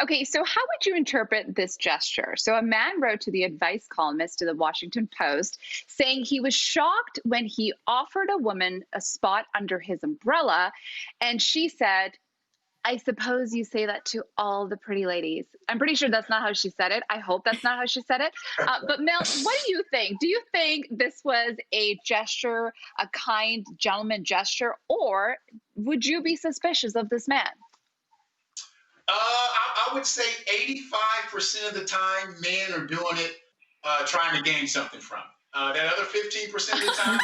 Okay, so how would you interpret this gesture? So, a man wrote to the advice columnist to the Washington Post saying he was shocked when he offered a woman a spot under his umbrella. And she said, I suppose you say that to all the pretty ladies. I'm pretty sure that's not how she said it. I hope that's not how she said it. But Mel, what do you think? Do you think this was a gesture, a kind gentleman gesture, or would you be suspicious of this man? I would say 85% of the time, men are doing it trying to gain something from it. That other 15% of the time,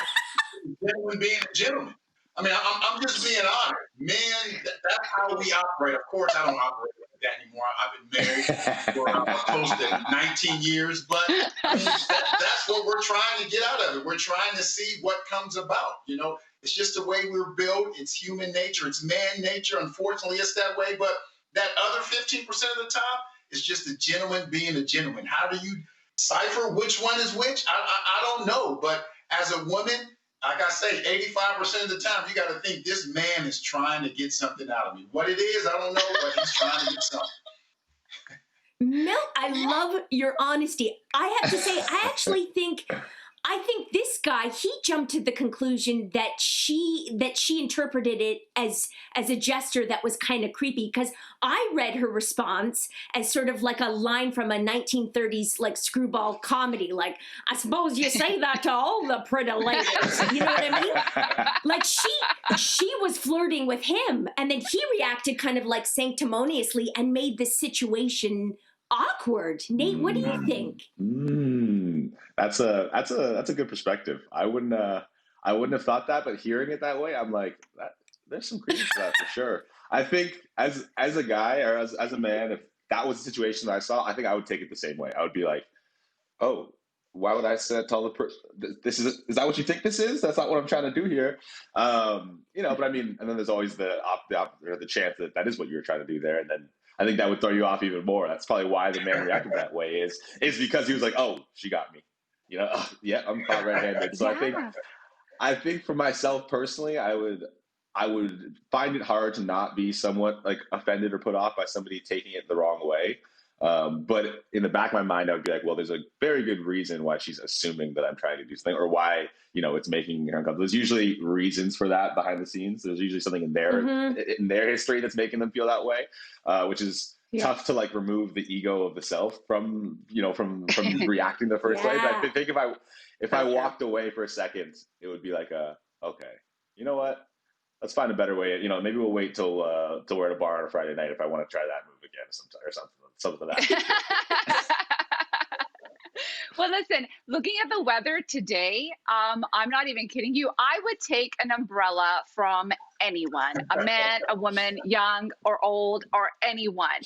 gentleman being a gentleman. I mean, I'm just being honest. Men, that's how we operate. Of course, I don't operate like that anymore. I've been married for close to 19 years, but I mean, that's what we're trying to get out of it. We're trying to see what comes about. It's just the way we're built. It's human nature. It's man nature. Unfortunately, it's that way. But that other 15% of the time is just a gentleman being a gentleman. How do you cipher which one is which? I don't know. But as a woman, like I say, 85% of the time, you got to think this man is trying to get something out of me. What it is, I don't know, but he's trying to get something. Mel, I love your honesty. I have to say, I think this guy, he jumped to the conclusion that she interpreted it as a gesture that was kind of creepy, because I read her response as sort of like a line from a 1930s like screwball comedy, like, I suppose you say that to all the pretty ladies. You know what I mean? Like she was flirting with him, and then he reacted kind of like sanctimoniously and made the situation awkward. Nate, what do you think? That's a good perspective. I wouldn't have thought that, but hearing it that way, I'm like, there's some credence to that for sure. I think as a guy or as a man, if that was the situation that I saw, I think I would take it the same way. I would be like, oh, why would I tell the person this is that what you think this is? That's not what I'm trying to do here. But I mean, and then there's always the chance that is what you were trying to do there, and then I think that would throw you off even more. That's probably why the man reacted that way is because he was like, oh, she got me. Yeah, I'm caught red-handed. So Yeah. I think for myself personally, I would find it hard to not be somewhat like offended or put off by somebody taking it the wrong way. But in the back of my mind, I would be like, well, there's a very good reason why she's assuming that I'm trying to do something, or why, it's making her uncomfortable. There's usually reasons for that behind the scenes. There's usually something in their history that's making them feel that way, which is tough to like remove the ego of the self from reacting the first way. But I think if I walked away for a second, it would be like okay, you know what? Let's find a better way. Maybe we'll wait till we're at a bar on a Friday night if I want to try that move again or something like that. Well, listen, looking at the weather today, I'm not even kidding you. I would take an umbrella from anyone, a man, a woman, young or old, or anyone.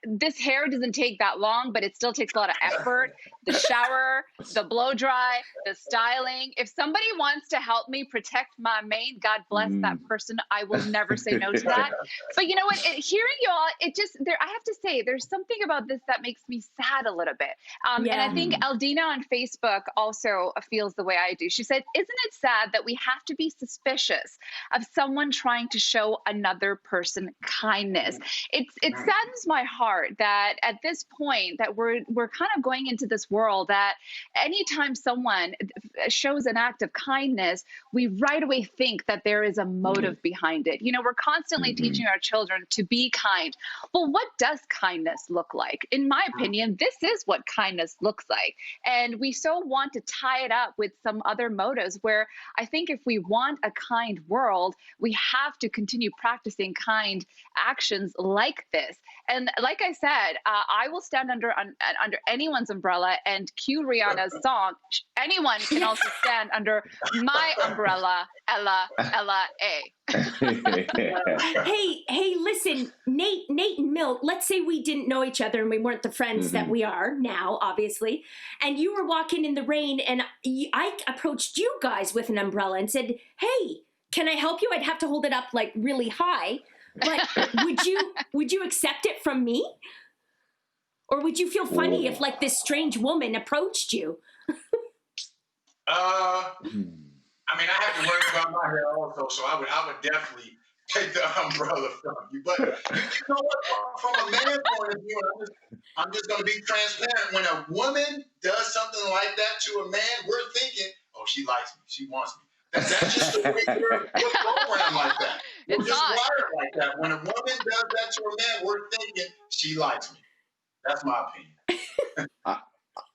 This hair doesn't take that long, but it still takes a lot of effort. The shower, the blow dry, the styling. If somebody wants to help me protect my mane, God bless that person. I will never say no to that. But you know what? Hearing you all, I have to say, there's something about this that makes me sad a little bit. And I think Eldina on Facebook also feels the way I do. She said, isn't it sad that we have to be suspicious of someone trying to show another person kindness? It saddens my heart that at this point that we're kind of going into this world that anytime someone shows an act of kindness, we right away think that there is a motive behind it. We're constantly teaching our children to be kind. Well, what does kindness look like? In my opinion, this is what kindness looks like. And we so want to tie it up with some other motives, where I think if we want a kind world, we have to continue practicing kind actions like this. And like I said, I will stand under anyone's umbrella and cue Rihanna's song. Anyone can also stand under my umbrella, Ella A. Hey, listen, Nate and Milt, let's say we didn't know each other and we weren't the friends that we are now, obviously, and you were walking in the rain and I approached you guys with an umbrella and said, hey, can I help you? I'd have to hold it up like really high, but would you accept it from me? Or would you feel funny if like this strange woman approached you? I mean, I have to worry about my hair also, so I would definitely take the umbrella from you. But you know what? From a man's point of view, I'm just going to be transparent. When a woman does something like that to a man, we're thinking, oh, she likes me. She wants me. That's just the way we're programmed like that. We're just wired like that. When a woman does that to a man, we're thinking, she likes me. That's my opinion.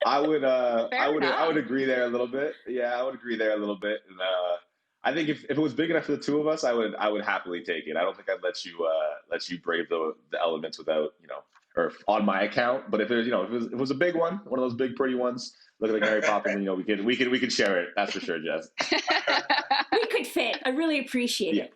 I would agree there a little bit. Yeah, I would agree there a little bit. And I think if it was big enough for the two of us, I would happily take it. I don't think I'd let you brave the elements without, or on my account. But if there's, if it was a big one of those big pretty ones, looking like Mary Poppins, we could share it. That's for sure, Jess. We could fit. I really appreciate it.